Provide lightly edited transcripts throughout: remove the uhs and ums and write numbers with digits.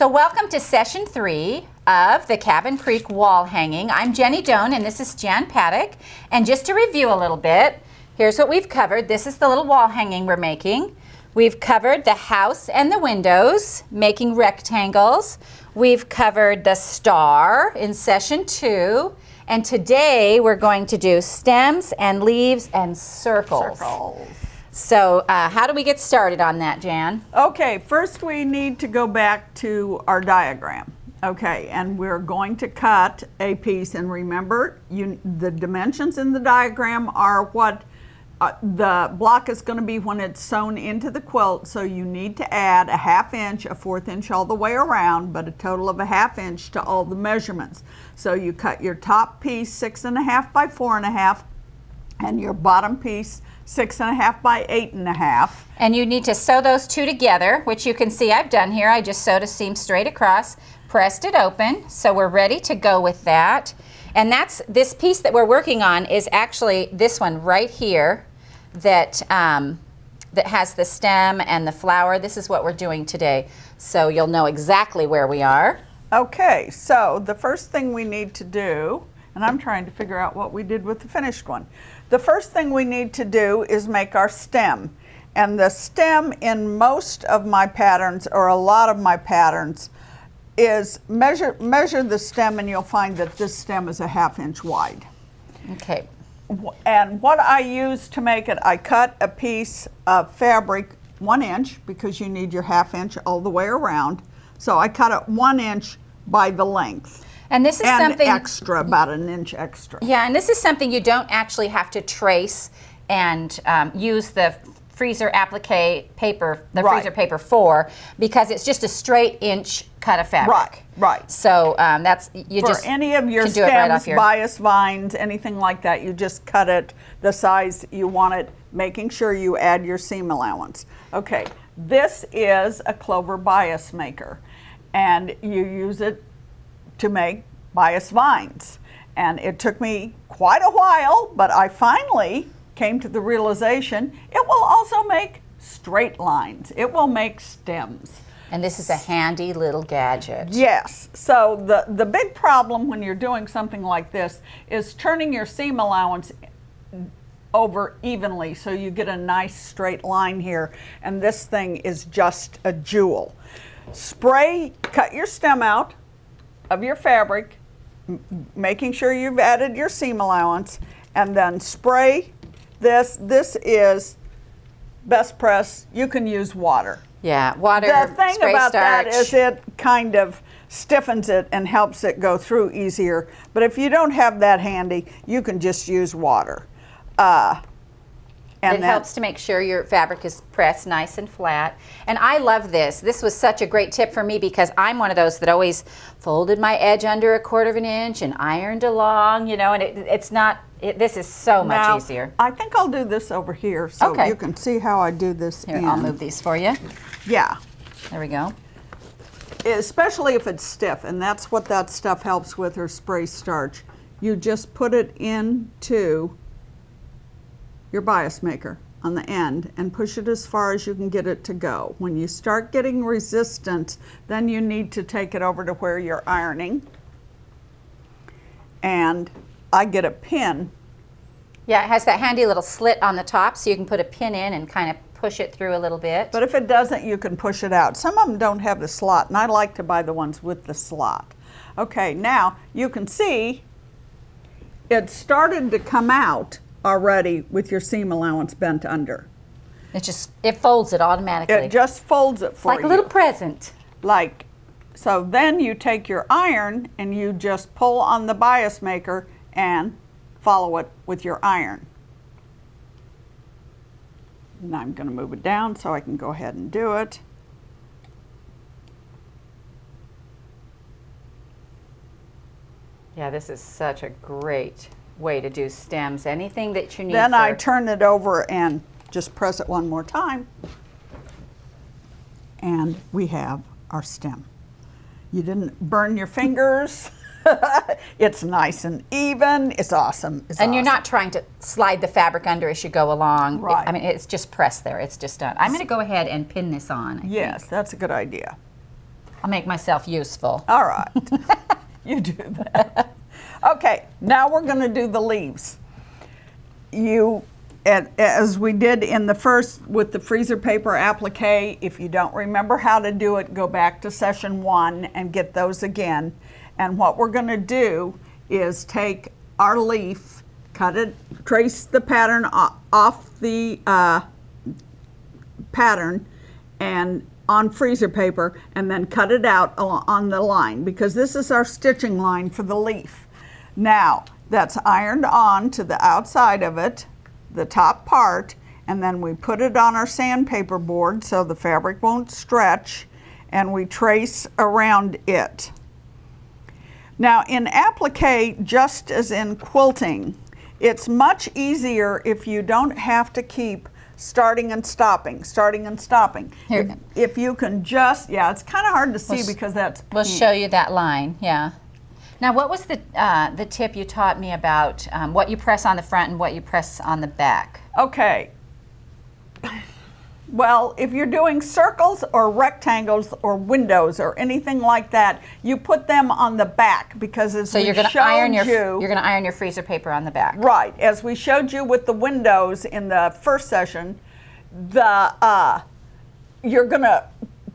So welcome to session 3 of the Cabin Creek wall hanging. I'm Jenny Doan and this is Jan Paddock. And just to review a little bit, here's what we've covered. This is the little wall hanging we're making. We've covered the house and the windows, making rectangles. We've covered the star in session 2. And today we're going to do stems and leaves and circles. So how do we get started on that, Jan? Okay, first we need to go back to our diagram. Okay, and we're going to cut a piece, and remember, the dimensions in the diagram are what the block is going to be when it's sewn into the quilt, so you need to add a 1/2 inch, a 1/4 inch all the way around, but a total of a 1/2 inch to all the measurements. So you cut your top piece 6.5 by 4.5, and your bottom piece 6.5 by 8.5. And you need to sew those two together, which you can see I've done here. I just sewed a seam straight across, pressed it open, so we're ready to go with that. And that's this piece that we're working on is actually this one right here that that has the stem and the flower. This is what we're doing today, so you'll know exactly where we are. Okay, so the first thing we need to do, and I'm trying to figure out what we did with the finished one. The first thing we need to do is make our stem. And the stem in most of my patterns, or a lot of my patterns, is measure the stem and you'll find that this stem is a 1/2 inch wide. Okay. And what I use to make it, I cut a piece of fabric 1 inch because you need your 1/2 inch all the way around. So I cut it 1 inch by the length. And this is something extra, about 1 inch extra. Yeah, and this is something you don't actually have to trace and use the freezer applique paper, freezer paper for, because it's just a straight inch cut of fabric. Right. So that's you for just any of your can do it right off stems, bias vines, anything like that, you just cut it the size you want it, making sure you add your seam allowance. Okay, this is a clover bias maker, and you use it to make bias vines. And it took me quite a while, but I finally came to the realization it will also make straight lines. It will make stems. And this is a handy little gadget. Yes. So the big problem when you're doing something like this is turning your seam allowance over evenly so you get a nice straight line here. And this thing is just a jewel. Cut your stem out of your fabric, making sure you've added your seam allowance, and then spray this. This is best press. You can use water. Yeah, water, The thing spray about starch. that is it kind of stiffens it and helps it go through easier. But if you don't have that handy, you can just use water. It helps to make sure your fabric is pressed nice and flat. And I love this. This was such a great tip for me because I'm one of those that always folded my edge under 1/4 inch and ironed along, you know, and this is so much easier. I think I'll do this over here so you can see how I do this. Here, I'll move these for you. Yeah. There we go. Especially if it's stiff, and that's what that stuff helps with, or spray starch. You just put it into your bias maker on the end and push it as far as you can get it to go. When you start getting resistance, then you need to take it over to where you're ironing. And I get a pin. Yeah, it has that handy little slit on the top so you can put a pin in and kind of push it through a little bit. But if it doesn't, you can push it out. Some of them don't have the slot, and I like to buy the ones with the slot. Okay, now you can see it started to come out already with your seam allowance bent under. It folds it automatically. It just folds it for you. Like a little present. So then you take your iron and you just pull on the bias maker and follow it with your iron. And I'm going to move it down so I can go ahead and do it. Yeah, this is such a great way to do stems. Anything that you need. Then I turn it over and just press it one more time. And we have our stem. You didn't burn your fingers. It's nice and even. It's awesome. And you're not trying to slide the fabric under as you go along. Right. I mean, it's just pressed there. It's just done. I'm going to go ahead and pin this on. I Yes, think. that's a good idea. I'll make myself useful. All right. You do that. Okay, now we're going to do the leaves. As we did in the first with the freezer paper applique, if you don't remember how to do it, go back to session 1 and get those again. And what we're going to do is take our leaf, cut it, trace the pattern off the pattern and on freezer paper, and then cut it out on the line, because this is our stitching line for the leaf. Now that's ironed on to the outside of it, the top part, and then we put it on our sandpaper board so the fabric won't stretch, and we trace around it. Now in applique, just as in quilting, it's much easier if you don't have to keep starting and stopping. Here. If you can just, yeah, it's kind of hard to see because that's We'll pink. show you that line, yeah. Now, what was the tip you taught me about what you press on the front and what you press on the back? Okay. Well, if you're doing circles or rectangles or windows or anything like that, you put them on the back, because as So we you're going to showed iron you, you're going to iron your freezer paper on the back. right, as we showed you with the windows in the first session, you're going to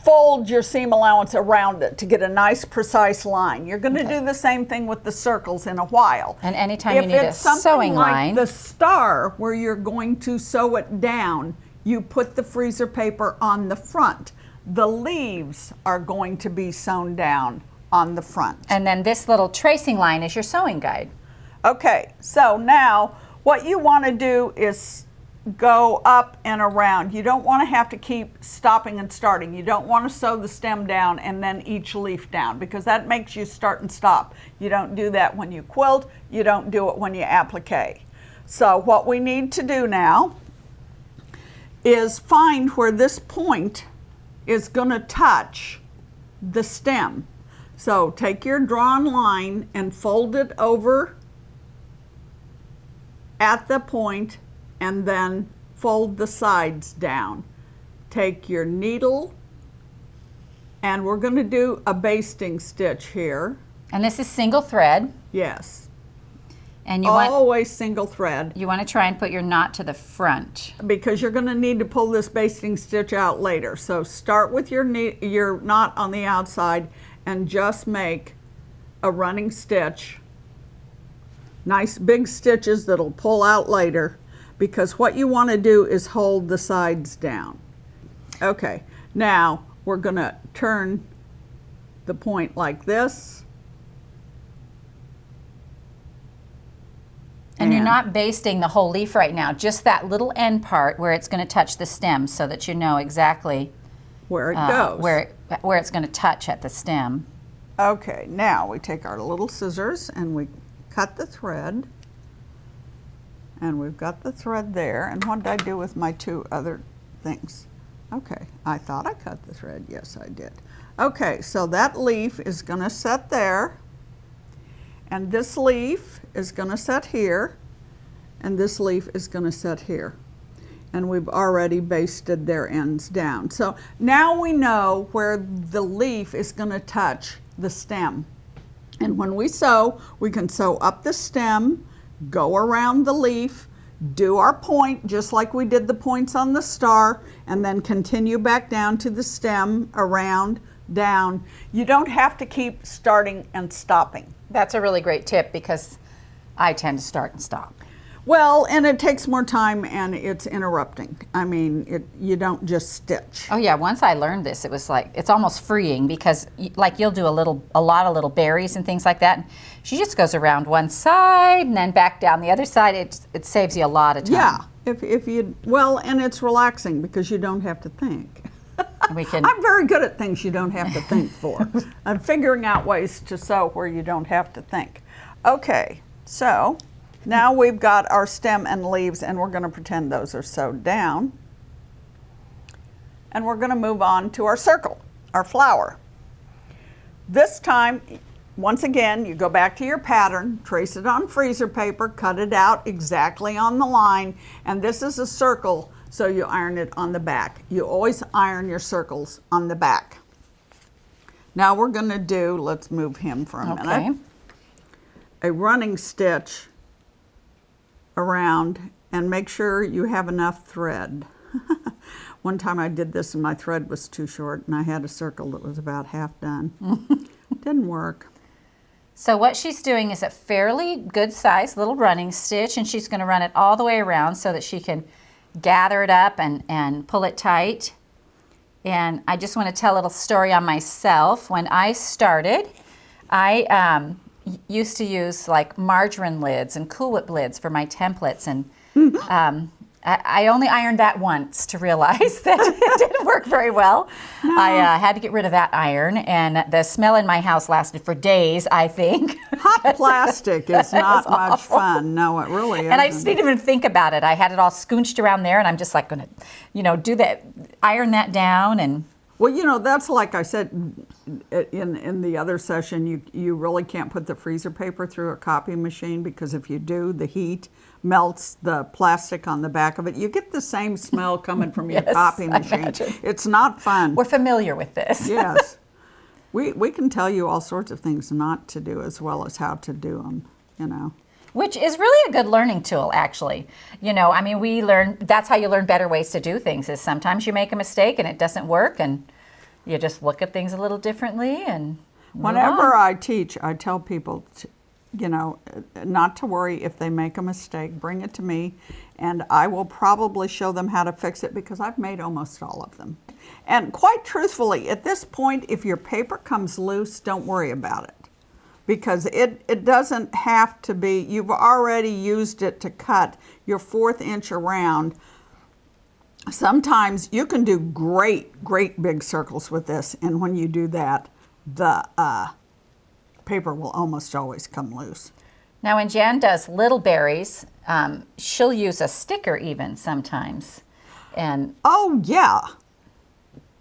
fold your seam allowance around it to get a nice precise line. You're going to do the same thing with the circles in a while. And anytime If you need a it's something sewing like line, the star where you're going to sew it down, you put the freezer paper on the front. The leaves are going to be sewn down on the front. and then this little tracing line is your sewing guide. Okay, so now what you want to do is go up and around. You don't want to have to keep stopping and starting. You don't want to sew the stem down and then each leaf down, because that makes you start and stop. You don't do that when you quilt. You don't do it when you applique. So what we need to do now is find where this point is going to touch the stem. So take your drawn line and fold it over at the point, and then fold the sides down. Take your needle, and we're going to do a basting stitch here. And this is single thread, Yes, and you want always single thread, to try and put your knot to the front. because you're going to need to pull this basting stitch out later. So start with your knot on the outside and just make a running stitch. Nice big stitches that'll pull out later, because what you want to do is hold the sides down. Okay, now we're going to turn the point like this. And you're not basting the whole leaf right now, just that little end part where it's going to touch the stem, so that you know exactly where it goes. where it's going to touch at the stem. Okay, now we take our little scissors and we cut the thread. And we've got the thread there. And what did I do with my two other things? Okay, I thought I cut the thread. Yes, I did. Okay, so that leaf is going to set there. And this leaf is going to set here. And this leaf is going to set here. And we've already basted their ends down. So now we know where the leaf is going to touch the stem. And when we sew, we can sew up the stem, go around the leaf, do our point just like we did the points on the star, and then continue back down to the stem, around, down. You don't have to keep starting and stopping. That's a really great tip, because I tend to start and stop. Well, and it takes more time and it's interrupting. I mean, you don't just stitch. Oh yeah, once I learned this, it was like, it's almost freeing, because like you'll do a lot of little berries and things like that. And she just goes around one side and then back down the other side. It saves you a lot of time. Yeah, if you, well, and it's relaxing because you don't have to think. We can. I'm very good at things you don't have to think for. I'm figuring out ways to sew where you don't have to think. Okay, so now we've got our stem and leaves, and we're going to pretend those are sewed down. And we're going to move on to our circle, our flower. This time, once again, you go back to your pattern, trace it on freezer paper, cut it out exactly on the line, and this is a circle, so you iron it on the back. You always iron your circles on the back. Now we're going to do, let's move him for a minute, a running stitch around, and make sure you have enough thread. One time I did this and my thread was too short and I had a circle that was about half done. Didn't work. So what she's doing is a fairly good size little running stitch, and she's going to run it all the way around so that she can gather it up and pull it tight. And I just want to tell a little story on myself. When I started, I used to use like margarine lids and Cool Whip lids for my templates, and I only ironed that once to realize that it didn't work very well. No. I had to get rid of that iron, and the smell in my house lasted for days, I think. Hot plastic is not much fun. No, it really isn't. And I just didn't even think about it. I had it all scoonched around there, and I'm just like going to, do that, iron that down. And well, that's like I said in the other session, you really can't put the freezer paper through a copy machine, because if you do, the heat melts the plastic on the back of it. You get the same smell coming from your copy machine. It's not fun. We're familiar with this. Yes. We can tell you all sorts of things not to do as well as how to do them, Which is really a good learning tool, actually. We learn, that's how you learn better ways to do things, is sometimes you make a mistake and it doesn't work, and you just look at things a little differently and whenever I teach, I tell people not to worry if they make a mistake. Bring it to me, and I will probably show them how to fix it, because I've made almost all of them. And quite truthfully, at this point, if your paper comes loose, don't worry about it, because it doesn't have to be. You've already used it to cut your 1/4 inch around. Sometimes you can do great big circles with this, and when you do that, the paper will almost always come loose. Now when Jan does little berries, she'll use a sticker even sometimes. And oh yeah,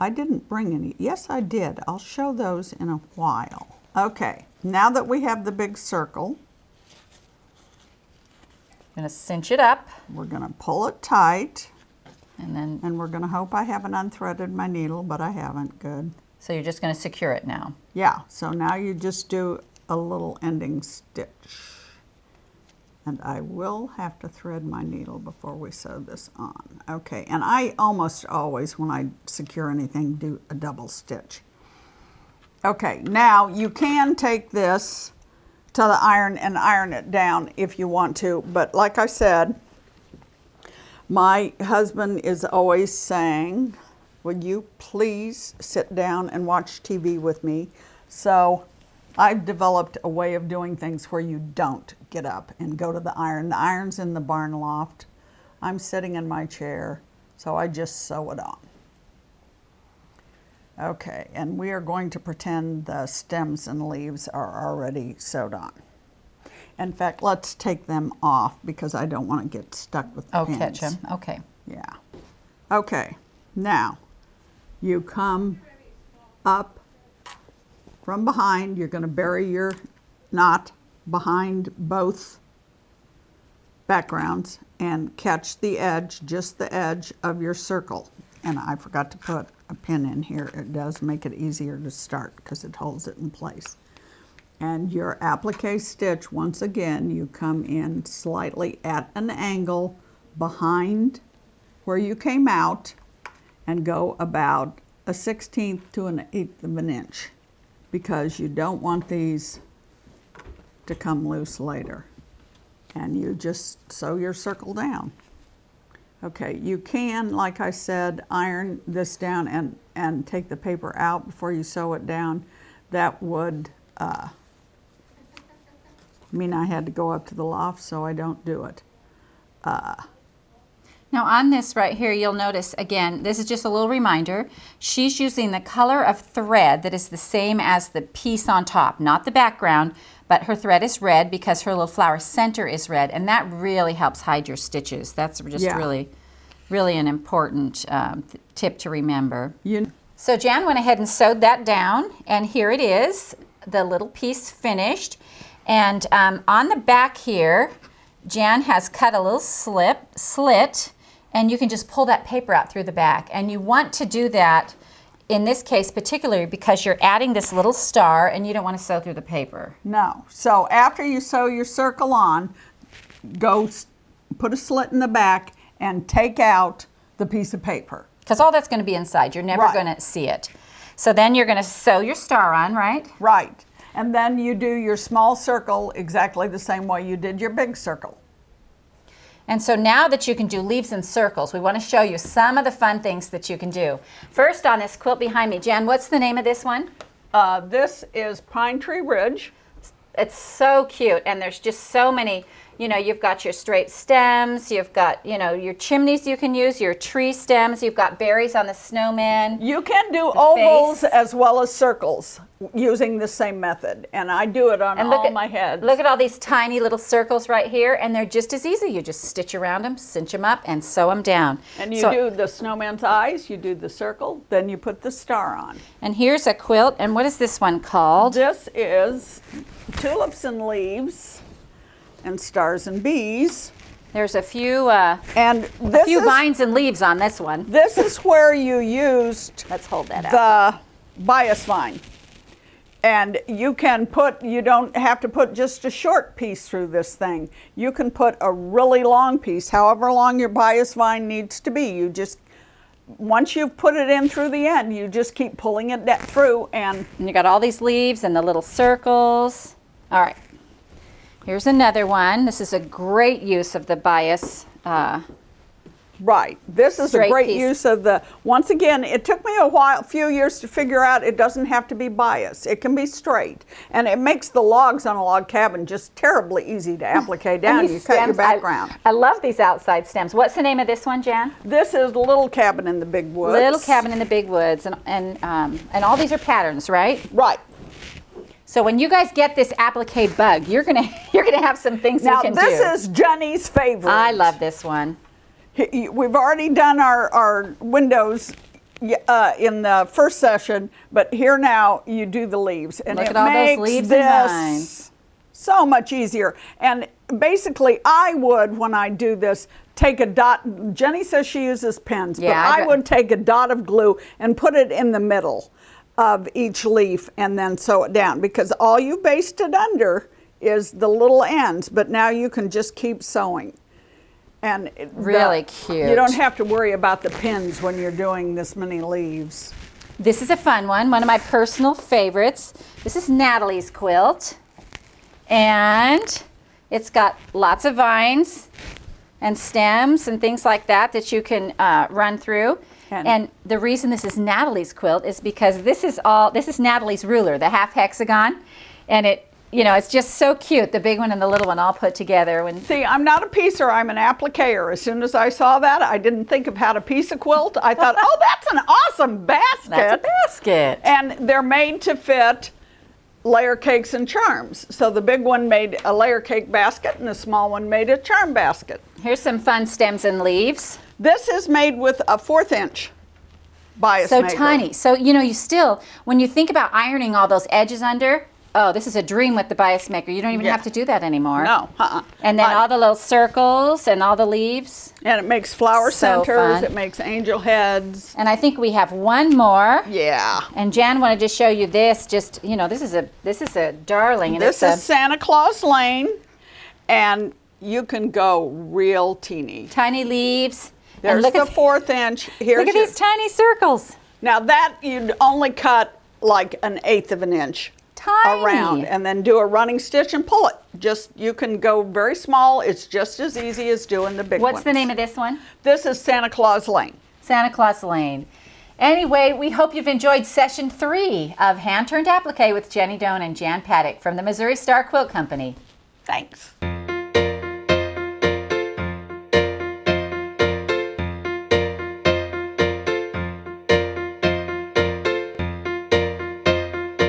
I didn't bring any. Yes, I did. I'll show those in a while. Okay, now that we have the big circle, I'm going to cinch it up. We're going to pull it tight. And we're going to hope I haven't unthreaded my needle, but I haven't. Good. So you're just going to secure it now. Yeah, so now you just do a little ending stitch. And I will have to thread my needle before we sew this on. Okay, and I almost always, when I secure anything, do a double stitch. Okay, now you can take this to the iron and iron it down if you want to, but like I said, my husband is always saying, "Would you please sit down and watch TV with me?" So I've developed a way of doing things where you don't get up and go to the iron. The iron's in the barn loft. I'm sitting in my chair, so I just sew it on. Okay, and we are going to pretend the stems and leaves are already sewed on. In fact, let's take them off because I don't want to get stuck with the pins. Catch them. Okay. Yeah. Okay, now you come up from behind. You're going to bury your knot behind both backgrounds and catch the edge, just the edge of your circle. And I forgot to put a pin in here. It does make it easier to start because it holds it in place. And your applique stitch, once again, you come in slightly at an angle behind where you came out and go about a 1/16 to an 1/8 of an inch, because you don't want these to come loose later. And you just sew your circle down. Okay, you can, like I said, iron this down and take the paper out before you sew it down. That would mean I had to go up to the loft, so I don't do it. Now on this right here, you'll notice, again, this is just a little reminder, she's using the color of thread that is the same as the piece on top, not the background, but her thread is red because her little flower center is red, and that really helps hide your stitches. That's just really an important tip to remember. So Jan went ahead and sewed that down, and here it is, the little piece finished. And on the back here, Jan has cut a little slit, and you can just pull that paper out through the back. And you want to do that in this case particularly because you're adding this little star and you don't want to sew through the paper. No. So after you sew your circle on, go put a slit in the back and take out the piece of paper. Because all that's going to be inside. You're never Right. going to see it. So then you're going to sew your star on, right? Right. And then you do your small circle exactly the same way you did your big circle. And so now that you can do leaves and circles, we want to show you some of the fun things that you can do. First, on this quilt behind me, Jen, what's the name of this one? This is Pine Tree Ridge. It's so cute, and there's just so many, you know, you've got your straight stems, you've got, you know, your chimneys you can use, your tree stems, you've got berries on the snowman. You can do ovals face. as well as circles using the same method, and I do it on all my heads. Look at all these tiny little circles right here, and they're just as easy. You just stitch around them, cinch them up, and sew them down. And you do the snowman's eyes, you do the circle, then you put the star on. And here's a quilt, and what is this one called? This is Tulips and Leaves and Stars and Bees. There's a few vines and leaves on this one. This is where you used Let's hold that out. the bias vine. And you can you don't have to put just a short piece through this thing. You can put a really long piece, however long your bias vine needs to be. You just, once you've put it in through the end, you just keep pulling it through and you got all these leaves and the little circles. All right, here's another one. This is a great use of the bias. right. This is a Straight great piece. use of the, once again, it took me a few years to figure out it doesn't have to be bias. It can be straight. And it makes the logs on a log cabin just terribly easy to applique down. You cut your background. I love these outside stems. What's the name of this one, Jan? This is Little Cabin in the Big Woods. Little Cabin in the Big Woods. And all these are patterns, right? Right. So when you guys get this applique bug, you're gonna have some things Now you can do. this is Jenny's favorite. I love this one. We've already done our windows in the first session, but here now you do the leaves, and Look it at all those makes leaves and this vines. so much easier. And basically, I would, when I do this, take a dot. Jenny says she uses pens, but Yeah, I would take a dot of glue and put it in the middle of each leaf and then sew it down, because all you basted under is the little ends, but now you can just keep sewing. And Really cute. You don't have to worry about the pins when you're doing this many leaves. This is a fun one of my personal favorites. This is Natalie's quilt, and it's got lots of vines and stems and things like that you can run through. And the reason this is Natalie's quilt is because this is Natalie's ruler, the half hexagon, and it's just so cute, the big one and the little one all put together. See, I'm not a piecer, I'm an appliquer. As soon as I saw that, I didn't think of how to piece a quilt. I thought, oh, that's an awesome basket. That's a basket. And they're made to fit layer cakes and charms. So the big one made a layer cake basket and the small one made a charm basket. Here's some fun stems and leaves. This is made with a 1/4 inch bias So maker. tiny. So, you still, when you think about ironing all those edges under, oh, this is a dream with the bias maker. You don't even have to do that anymore. No, And then all the little circles and all the leaves. And it makes flower So centers, fun. it makes angel heads. And I think we have one more. Yeah. And Jan wanted to show you this. Just, this is a darling. And This it's is Santa Claus Lane, and you can go real teeny. tiny leaves. There's and look the at 1/4 inch. Here's look at these tiny circles. Now that you'd only cut like 1/8 of an inch Tiny. around, and then do a running stitch and pull it. You can go very small. It's just as easy as doing the big ones. What's the name of this one? This is Santa Claus Lane. Santa Claus Lane. Anyway, we hope you've enjoyed session 3 of Hand Turned Applique with Jenny Doan and Jan Paddock from the Missouri Star Quilt Company. Thanks.